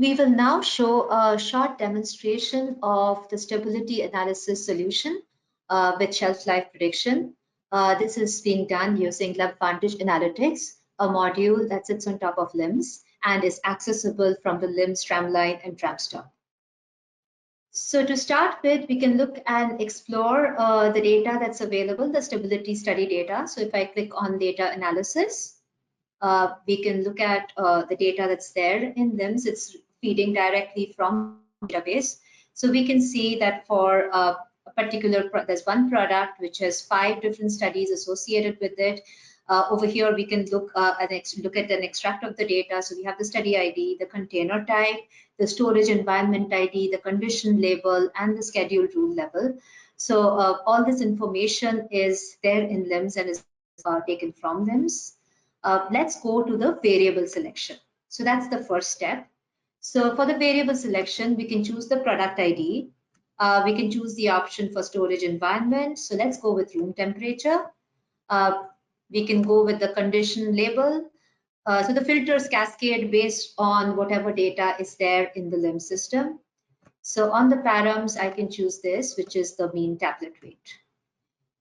We will now show a short demonstration of the stability analysis solution with shelf life prediction. This is being done using LabVantage Analytics, a module that sits on top of LIMS and is accessible from the LIMS tramline and tramstop. So to start with, we can look and explore the data that's available, the stability study data. So if I click on data analysis, we can look at the data that's there in LIMS. It's feeding directly from database. So we can see that for a particular, there's one product which has 5 different studies associated with it. Over here, we can look at an extract of the data. So we have the study ID, the container type, the storage environment ID, the condition label, and the schedule rule level. So all this information is there in LIMS and is taken from LIMS. Let's go to the variable selection. So that's the first step. So for the variable selection, we can choose the product ID. We can choose the option for storage environment. So let's go with room temperature. We can go with the condition label. So the filters cascade based on whatever data is there in the LIMS system. So on the params, I can choose this, which is the mean tablet weight.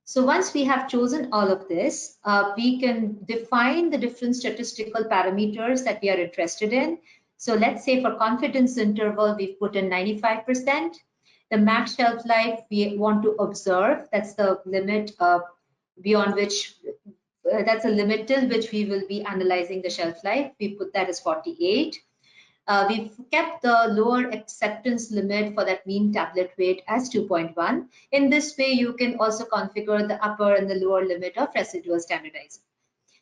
So once we have chosen all of this, we can define the different statistical parameters that we are interested in. So let's say for confidence interval, we've put in 95%. The max shelf life we want to observe, that's the limit beyond which, that's a limit till which we will be analyzing the shelf life. We put that as 48. We've kept the lower acceptance limit for that mean tablet weight as 2.1. In this way, you can also configure the upper and the lower limit of residual standardizing.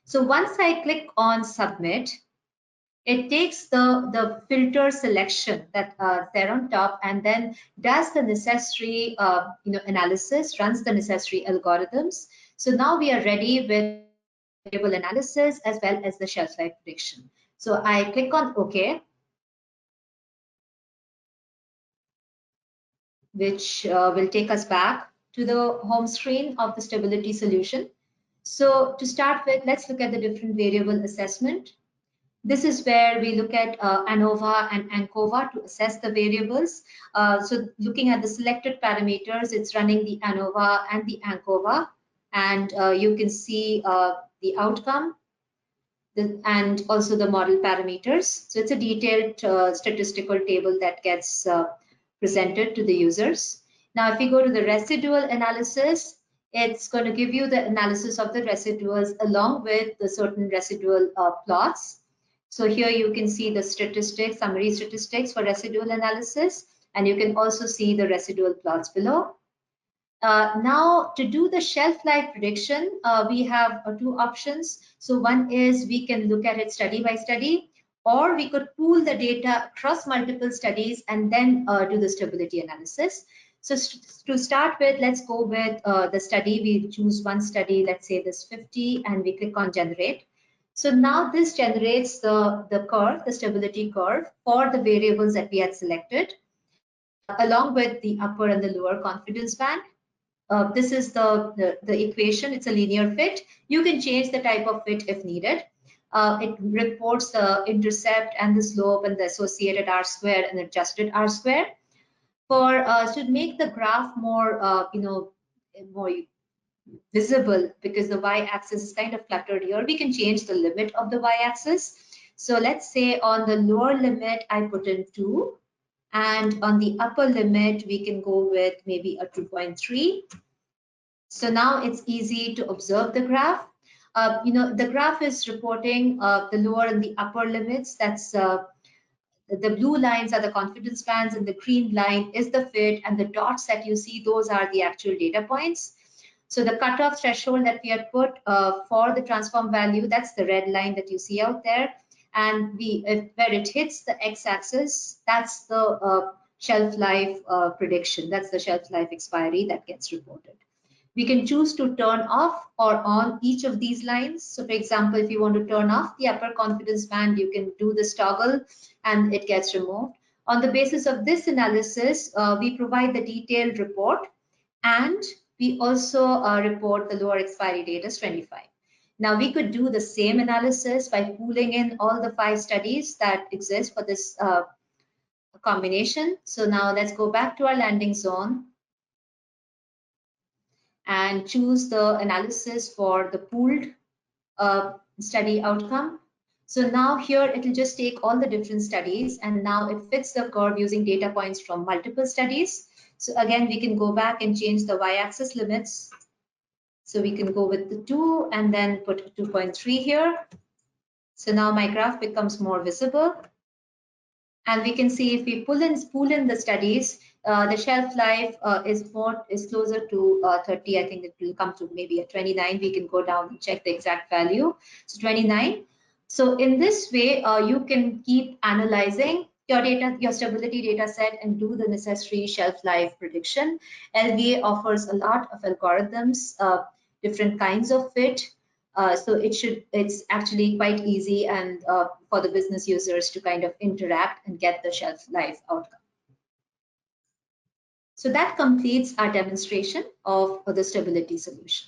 So once I click on submit, it takes the filter selection that there on top and then does the necessary analysis, runs the necessary algorithms. So now we are ready with variable analysis as well as the shelf life prediction. So I click on OK, which will take us back to the home screen of the stability solution. So to start with, let's look at the different variable assessment. This is where we look at ANOVA and ANCOVA to assess the variables. So looking at the selected parameters, it's running the ANOVA and the ANCOVA, and you can see the outcome and also the model parameters. So it's a detailed statistical table that gets presented to the users. Now, if we go to the residual analysis, it's going to give you the analysis of the residuals along with the certain residual plots. So here you can see the statistics, summary statistics for residual analysis, and you can also see the residual plots below. Now, to do the shelf life prediction, we have 2 options. So one is we can look at it study by study, or we could pool the data across multiple studies and then do the stability analysis. So to start with, let's go with the study. We choose one study, let's say this 50, and we click on generate. So now this generates the curve, the stability curve for the variables that we had selected, along with the upper and the lower confidence band. This is the equation. It's a linear fit. You can change the type of fit if needed. It reports the intercept and the slope and the associated R square and adjusted R square. For to make the graph more more visible, because the y-axis is kind of cluttered here, we can change the limit of the y-axis. So let's say on the lower limit I put in 2, and on the upper limit we can go with maybe a 2.3. So now it's easy to observe the graph. The graph is reporting the lower and the upper limits. That's the blue lines are the confidence bands, and the green line is the fit, and the dots that you see, those are the actual data points. So the cutoff threshold that we had put for the transform value, that's the red line that you see out there. And where it hits the x-axis, that's the shelf life prediction. That's the shelf life expiry that gets reported. We can choose to turn off or on each of these lines. So for example, if you want to turn off the upper confidence band, you can do this toggle and it gets removed. On the basis of this analysis, we provide the detailed report, and we also report the lower expiry date as 25. Now we could do the same analysis by pooling in all the 5 studies that exist for this combination. So now let's go back to our landing zone and choose the analysis for the pooled study outcome. So now here it will just take all the different studies and now it fits the curve using data points from multiple studies. So again, we can go back and change the y-axis limits. So we can go with the 2 and then put 2.3 here. So now my graph becomes more visible. And we can see if we pool in the studies, the shelf life is closer to 30. I think it will come to maybe a 29. We can go down and check the exact value. So 29. So in this way, you can keep analyzing your data, your stability data set, and do the necessary shelf life prediction. LVA offers a lot of algorithms, different kinds of fit. So it's actually quite easy and for the business users to kind of interact and get the shelf life outcome. So that completes our demonstration of the stability solution.